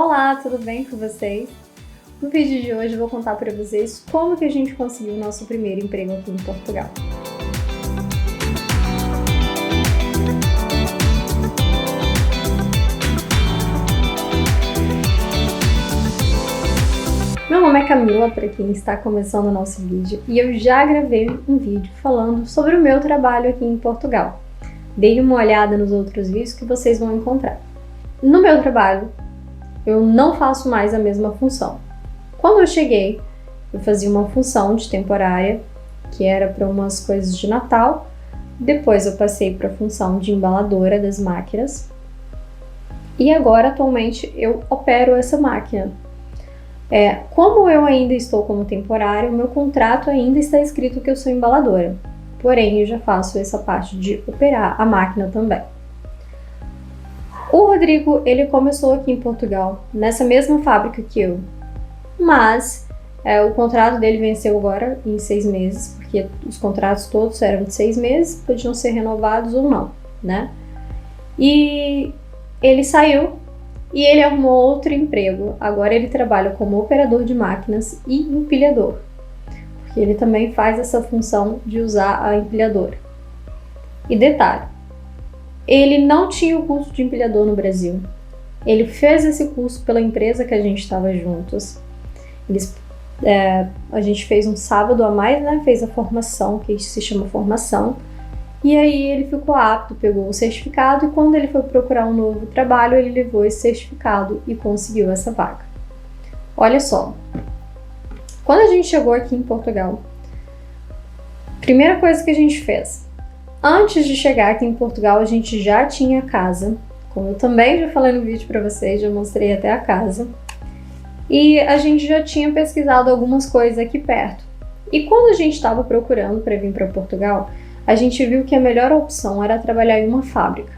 Olá, tudo bem com vocês? No vídeo de hoje eu vou contar para vocês como que a gente conseguiu o nosso primeiro emprego aqui em Portugal. Meu nome é Camila, para quem está começando o nosso vídeo, e eu já gravei um vídeo falando sobre o meu trabalho aqui em Portugal. Dei uma olhada nos outros vídeos que vocês vão encontrar. No meu trabalho, eu não faço mais a mesma função. Quando eu cheguei, eu fazia uma função de temporária, que era para umas coisas de Natal. Depois eu passei para a função de embaladora das máquinas. E agora, atualmente, eu opero essa máquina. Como eu ainda estou como temporária, o meu contrato ainda está escrito que eu sou embaladora. Porém, eu já faço essa parte de operar a máquina também. O Rodrigo, ele começou aqui em Portugal, nessa mesma fábrica que eu, mas o contrato dele venceu agora em 6 meses, porque os contratos todos eram de 6 meses, podiam ser renovados ou não, né? E ele saiu e ele arrumou outro emprego. Agora ele trabalha como operador de máquinas e empilhador, porque ele também faz essa função de usar a empilhadora. E detalhe, ele não tinha o curso de empilhador no Brasil. Ele fez esse curso pela empresa que a gente estava juntos. A gente fez um sábado a mais, né? Fez a formação, que se chama formação. E aí ele ficou apto, pegou o certificado e quando ele foi procurar um novo trabalho, ele levou esse certificado e conseguiu essa vaga. Olha só, quando a gente chegou aqui em Portugal, primeira coisa que a gente fez, antes de chegar aqui em Portugal, a gente já tinha casa, como eu também já falei no vídeo para vocês, já mostrei até a casa, e a gente já tinha pesquisado algumas coisas aqui perto. E quando a gente estava procurando para vir para Portugal, a gente viu que a melhor opção era trabalhar em uma fábrica,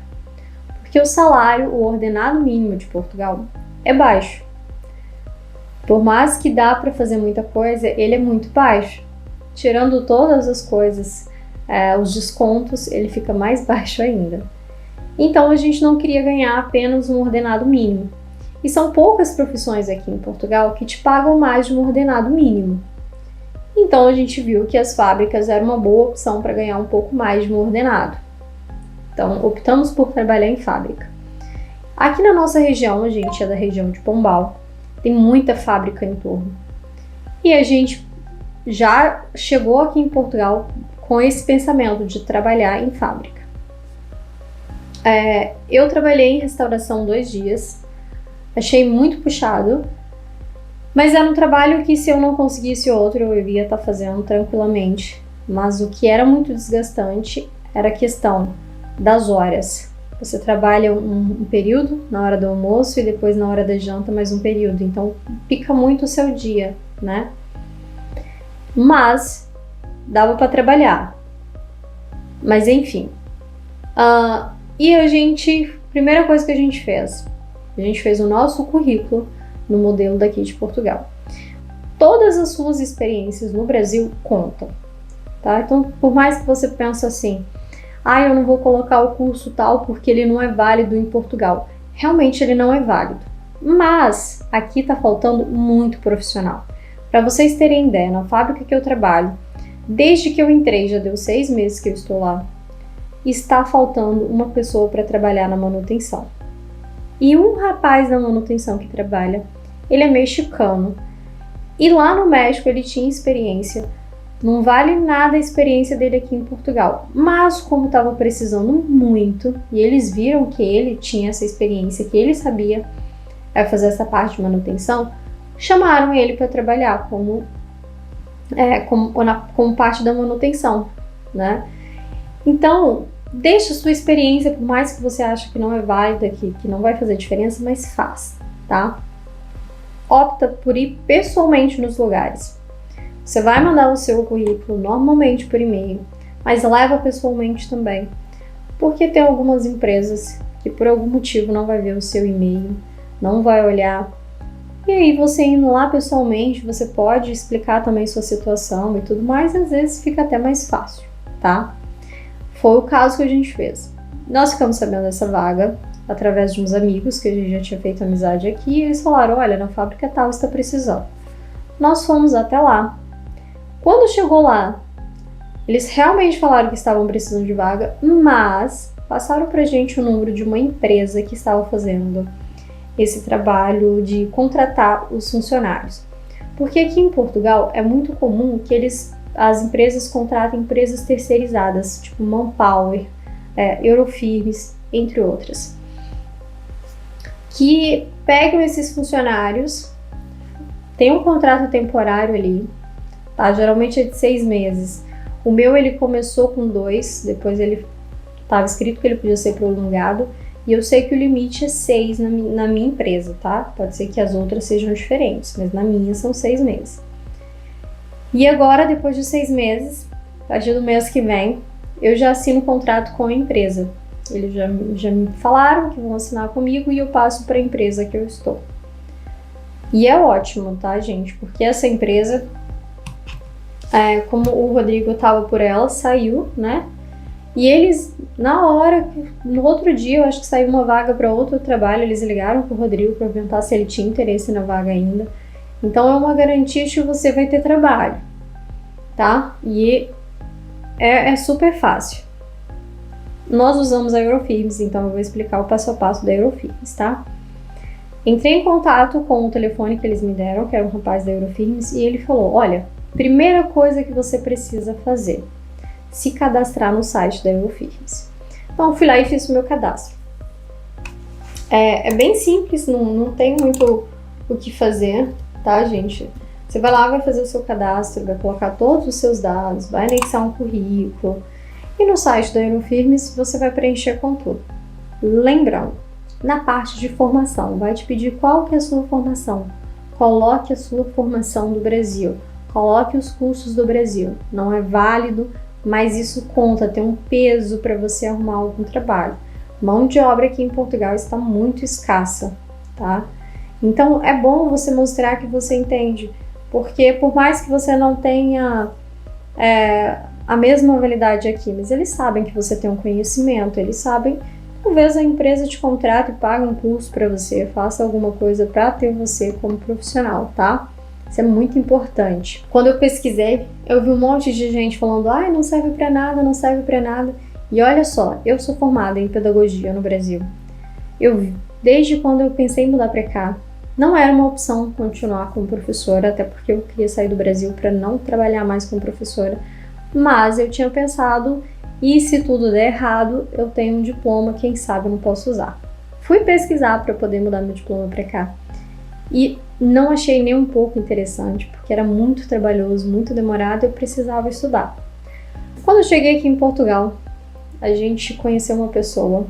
porque o salário, o ordenado mínimo de Portugal, é baixo. Por mais que dá para fazer muita coisa, ele é muito baixo. Tirando todas as coisas, os descontos, ele fica mais baixo ainda. Então a gente não queria ganhar apenas um ordenado mínimo. E são poucas profissões aqui em Portugal que te pagam mais de um ordenado mínimo. Então a gente viu que as fábricas eram uma boa opção para ganhar um pouco mais de um ordenado. Então optamos por trabalhar em fábrica. Aqui na nossa região, a gente é da região de Pombal, tem muita fábrica em torno. E a gente já chegou aqui em Portugal com esse pensamento de trabalhar em fábrica. Eu trabalhei em restauração 2 dias, achei muito puxado, mas era um trabalho que se eu não conseguisse outro eu ia estar fazendo tranquilamente. Mas o que era muito desgastante era a questão das horas. Você trabalha um período na hora do almoço e depois na hora da janta mais um período, então pica muito o seu dia, né? Mas dava para trabalhar. Mas enfim. E primeira coisa que a gente fez o nosso currículo no modelo daqui de Portugal. Todas as suas experiências no Brasil contam, tá? Então, por mais que você pense assim, eu não vou colocar o curso tal porque ele não é válido em Portugal. Realmente ele não é válido. Mas aqui tá faltando muito profissional. Para vocês terem ideia, na fábrica que eu trabalho, desde que eu entrei, já deu 6 meses que eu estou lá, está faltando uma pessoa para trabalhar na manutenção. E um rapaz da manutenção que trabalha, ele é mexicano. E lá no México ele tinha experiência. Não vale nada a experiência dele aqui em Portugal. Mas como estava precisando muito, e eles viram que ele tinha essa experiência, que ele sabia fazer essa parte de manutenção, chamaram ele para trabalhar como parte da manutenção, né? Então, deixa a sua experiência, por mais que você ache que não é válida, que não vai fazer diferença, mas faz, tá? Opta por ir pessoalmente nos lugares. Você vai mandar o seu currículo normalmente por e-mail, mas leva pessoalmente também, porque tem algumas empresas que por algum motivo não vai ver o seu e-mail, não vai olhar. E aí você indo lá pessoalmente, você pode explicar também sua situação e tudo mais, às vezes fica até mais fácil, tá? Foi o caso que a gente fez. Nós ficamos sabendo dessa vaga, através de uns amigos que a gente já tinha feito amizade aqui, e eles falaram, olha, na fábrica tal está precisando. Nós fomos até lá. Quando chegou lá, eles realmente falaram que estavam precisando de vaga, mas passaram pra gente o número de uma empresa que estava fazendo esse trabalho de contratar os funcionários. Porque aqui em Portugal é muito comum que as empresas contratem empresas terceirizadas, tipo Manpower, Eurofirmes, entre outras, que pegam esses funcionários, tem um contrato temporário ali, tá? Geralmente é de 6 meses. O meu ele começou com 2, depois ele estava escrito que ele podia ser prolongado, e eu sei que o limite é 6 na minha empresa, tá? Pode ser que as outras sejam diferentes, mas na minha são 6 meses. E agora, depois de 6 meses, a partir do mês que vem, eu já assino o contrato com a empresa. Eles já me falaram que vão assinar comigo e eu passo para a empresa que eu estou. E é ótimo, tá, gente? Porque essa empresa, como o Rodrigo estava por ela, saiu, né? E eles, na hora, no outro dia, eu acho que saiu uma vaga para outro trabalho, eles ligaram pro Rodrigo para perguntar se ele tinha interesse na vaga ainda. Então é uma garantia de que você vai ter trabalho, tá? E é super fácil. Nós usamos a Eurofirmes, então eu vou explicar o passo a passo da Eurofirmes, tá? Entrei em contato com o telefone que eles me deram, que era um rapaz da Eurofirmes, e ele falou, olha, primeira coisa que você precisa fazer, se cadastrar no site da Eurofirmes. Então eu fui lá e fiz o meu cadastro. É bem simples, não tem muito o que fazer, tá, gente? Você vai lá, vai fazer o seu cadastro, vai colocar todos os seus dados, vai anexar um currículo, e no site da Eurofirmes você vai preencher com tudo. Lembrando, na parte de formação, vai te pedir qual que é a sua formação. Coloque a sua formação do Brasil, coloque os cursos do Brasil. Não é válido, mas isso conta, tem um peso para você arrumar algum trabalho. Mão de obra aqui em Portugal está muito escassa, tá? Então é bom você mostrar que você entende, porque por mais que você não tenha a mesma validade aqui, mas eles sabem que você tem um conhecimento, eles sabem, talvez a empresa te contrate e pague um curso para você, faça alguma coisa para ter você como profissional, tá? Isso é muito importante. Quando eu pesquisei, eu vi um monte de gente falando, não serve para nada, não serve para nada. E olha só, eu sou formada em pedagogia no Brasil. Desde quando eu pensei em mudar para cá, não era uma opção continuar como professora, até porque eu queria sair do Brasil para não trabalhar mais como professora. Mas eu tinha pensado, e se tudo der errado, eu tenho um diploma, quem sabe eu não posso usar. Fui pesquisar para poder mudar meu diploma para cá. E não achei nem um pouco interessante, porque era muito trabalhoso, muito demorado e eu precisava estudar. Quando eu cheguei aqui em Portugal, a gente conheceu uma pessoa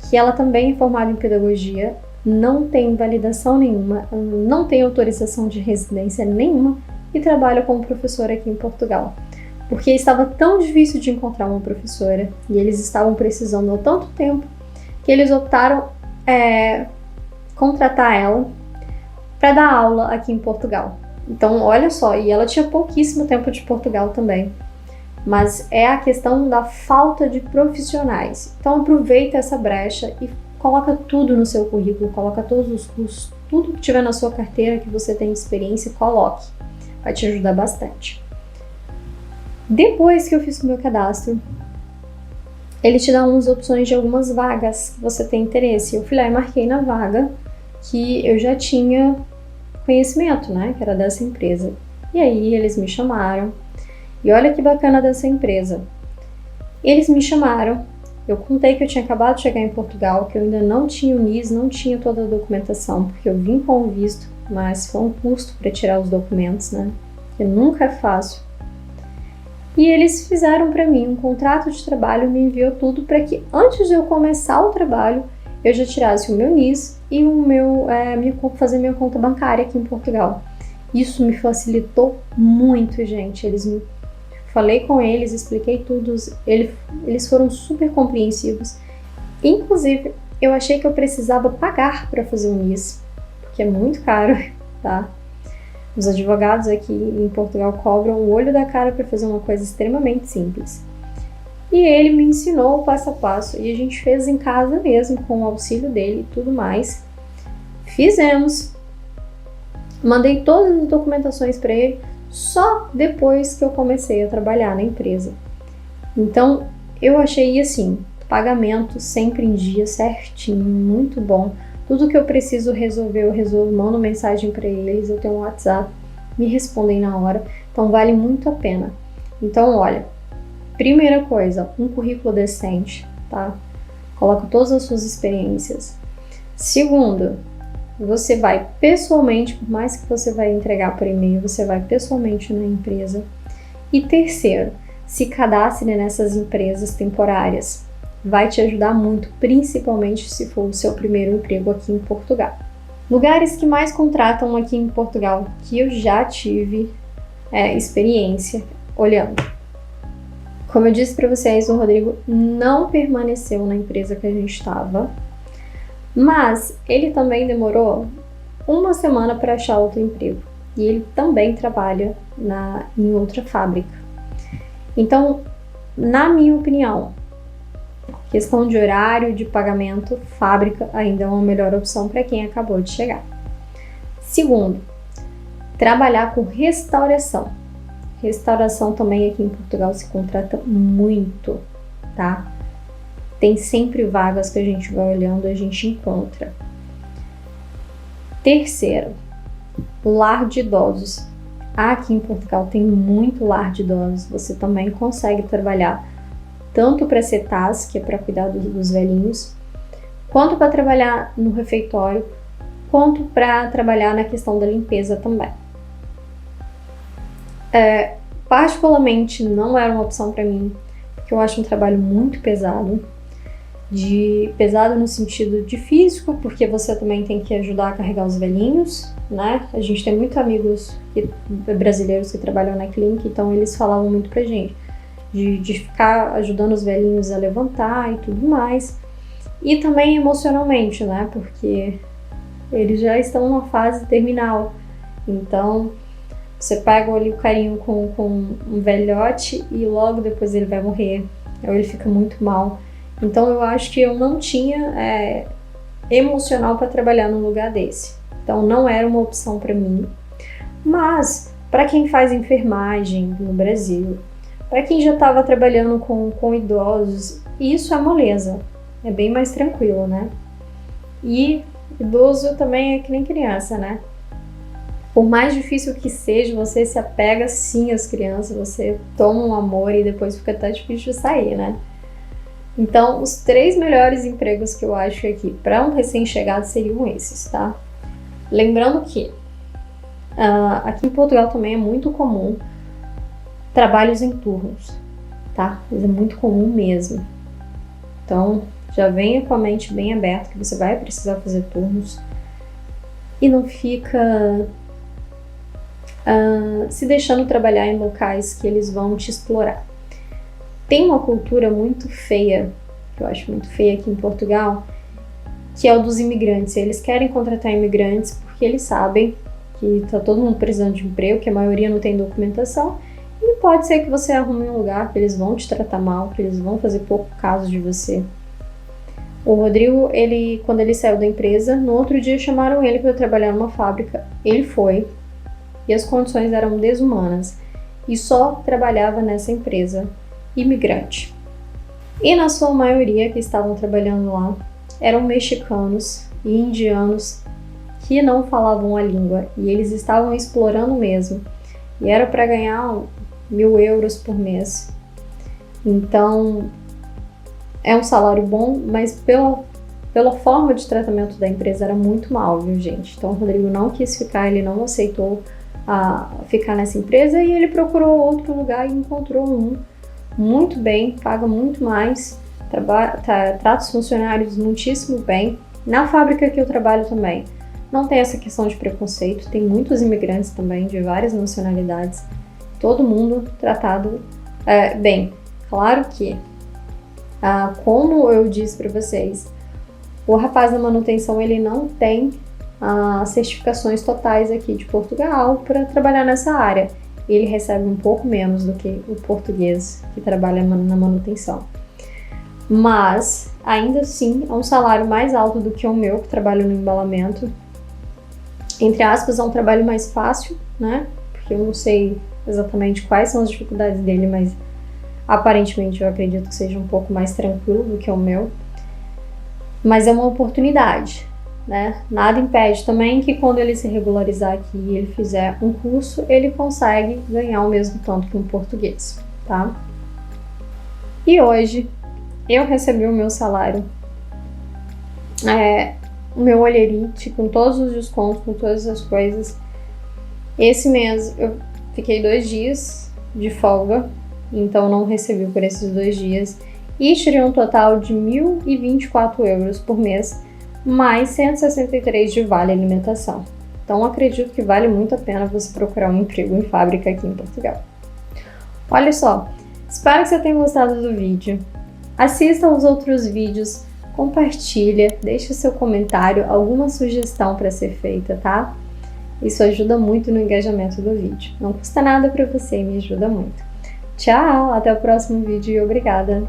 que ela também é formada em pedagogia, não tem validação nenhuma, não tem autorização de residência nenhuma e trabalha como professora aqui em Portugal. Porque estava tão difícil de encontrar uma professora e eles estavam precisando há tanto tempo que eles optaram contratar ela para dar aula aqui em Portugal. Então, olha só, e ela tinha pouquíssimo tempo de Portugal também. Mas é a questão da falta de profissionais. Então, aproveita essa brecha e coloca tudo no seu currículo, coloca todos os cursos, tudo que tiver na sua carteira que você tem experiência, coloque. Vai te ajudar bastante. Depois que eu fiz o meu cadastro, ele te dá umas opções de algumas vagas que você tem interesse. Eu fui lá e marquei na vaga que eu já tinha conhecimento, né, que era dessa empresa. E aí eles me chamaram. E olha que bacana dessa empresa. Eles me chamaram, eu contei que eu tinha acabado de chegar em Portugal, que eu ainda não tinha o NIS, não tinha toda a documentação, porque eu vim com o visto, mas foi um custo para tirar os documentos, né, que nunca é fácil. E eles fizeram para mim um contrato de trabalho, me enviou tudo para que antes de eu começar o trabalho, eu já tirasse o meu NIS e fazer minha conta bancária aqui em Portugal. Isso me facilitou muito, gente. Falei com eles, expliquei tudo, eles foram super compreensivos. Inclusive, eu achei que eu precisava pagar para fazer o NIS, porque é muito caro, tá? Os advogados aqui em Portugal cobram o olho da cara para fazer uma coisa extremamente simples. E ele me ensinou o passo a passo e a gente fez em casa mesmo, com o auxílio dele e tudo mais. Fizemos, mandei todas as documentações para ele só depois que eu comecei a trabalhar na empresa. Então eu achei assim, pagamento sempre em dia, certinho, muito bom. Tudo que eu preciso resolver, eu resolvo, mando mensagem para eles, eu tenho um WhatsApp, me respondem na hora, então vale muito a pena. Então olha, primeira coisa, um currículo decente, tá? Coloca todas as suas experiências. Segundo, você vai pessoalmente, por mais que você vai entregar por e-mail, você vai pessoalmente na empresa. E terceiro, se cadastre nessas empresas temporárias. Vai te ajudar muito, principalmente se for o seu primeiro emprego aqui em Portugal. Lugares que mais contratam aqui em Portugal, que eu já tive experiência olhando. Como eu disse para vocês, o Rodrigo não permaneceu na empresa que a gente estava, mas ele também demorou uma semana para achar outro emprego. E ele também trabalha em outra fábrica. Então, na minha opinião, questão de horário, de pagamento, fábrica ainda é uma melhor opção para quem acabou de chegar. Segundo, trabalhar com restauração. Restauração também aqui em Portugal se contrata muito, tá? Tem sempre vagas que a gente vai olhando, a gente encontra. Terceiro, lar de idosos. Aqui em Portugal tem muito lar de idosos. Você também consegue trabalhar tanto para CETAS, que é para cuidar dos velhinhos, quanto para trabalhar no refeitório, quanto para trabalhar na questão da limpeza também. Particularmente não era uma opção para mim, porque eu acho um trabalho muito pesado. Pesado no sentido de físico, porque você também tem que ajudar a carregar os velhinhos, né? A gente tem muitos amigos brasileiros que trabalham na clínica, então eles falavam muito pra gente de ficar ajudando os velhinhos a levantar e tudo mais. E também emocionalmente, né? Porque eles já estão numa fase terminal. Então, você pega ali o carinho com um velhote e logo depois ele vai morrer. Ou ele fica muito mal. Então, eu acho que eu não tinha emocional para trabalhar num lugar desse. Então, não era uma opção para mim. Mas, para quem faz enfermagem no Brasil, para quem já estava trabalhando com idosos, isso é moleza. É bem mais tranquilo, né? E idoso também é que nem criança, né? Por mais difícil que seja, você se apega sim às crianças, você toma um amor e depois fica até difícil de sair, né? Então, os 3 melhores empregos que eu acho aqui para um recém-chegado seriam esses, tá? Lembrando que aqui em Portugal também é muito comum trabalhos em turnos, tá? Mas é muito comum mesmo. Então, já venha com a mente bem aberta que você vai precisar fazer turnos e não fica se deixando trabalhar em locais que eles vão te explorar. Tem uma cultura muito feia, que eu acho muito feia aqui em Portugal, que é o dos imigrantes. Eles querem contratar imigrantes porque eles sabem que tá todo mundo precisando de emprego, que a maioria não tem documentação, e pode ser que você arrume um lugar que eles vão te tratar mal, que eles vão fazer pouco caso de você. O Rodrigo, quando ele saiu da empresa, no outro dia chamaram ele para trabalhar numa fábrica. Ele foi, e as condições eram desumanas, e só trabalhava nessa empresa imigrante. E na sua maioria que estavam trabalhando lá eram mexicanos e indianos que não falavam a língua, e eles estavam explorando mesmo, e era para ganhar 1.000 euros por mês. Então é um salário bom, mas pela forma de tratamento da empresa era muito mal, viu, gente? Então o Rodrigo não quis ficar, ele não aceitou ficar nessa empresa, e ele procurou outro lugar e encontrou um muito bem, paga muito mais, trata os funcionários muitíssimo bem. Na fábrica que eu trabalho também não tem essa questão de preconceito, tem muitos imigrantes também de várias nacionalidades, todo mundo tratado bem. Claro que, como eu disse para vocês, o rapaz da manutenção ele não tem certificações totais aqui de Portugal para trabalhar nessa área. ele recebe um pouco menos do que o português que trabalha na manutenção. Mas, ainda assim, é um salário mais alto do que o meu, que trabalho no embalamento. Entre aspas, é um trabalho mais fácil, né? Porque eu não sei exatamente quais são as dificuldades dele, mas aparentemente eu acredito que seja um pouco mais tranquilo do que o meu. Mas é uma oportunidade, né? Nada impede também que quando ele se regularizar aqui e ele fizer um curso, ele consegue ganhar o mesmo tanto que um português, tá? E hoje eu recebi o meu salário, o meu olherite, com todos os descontos, com todas as coisas. Esse mês eu fiquei 2 dias de folga, então não recebi por esses 2 dias. E tirei um total de 1.024 euros por mês, mais 163 de vale alimentação. Então acredito que vale muito a pena você procurar um emprego em fábrica aqui em Portugal. Olha só, espero que você tenha gostado do vídeo. Assista aos outros vídeos, compartilha, deixa seu comentário, alguma sugestão para ser feita, tá? Isso ajuda muito no engajamento do vídeo. Não custa nada para você e me ajuda muito. Tchau, até o próximo vídeo e obrigada!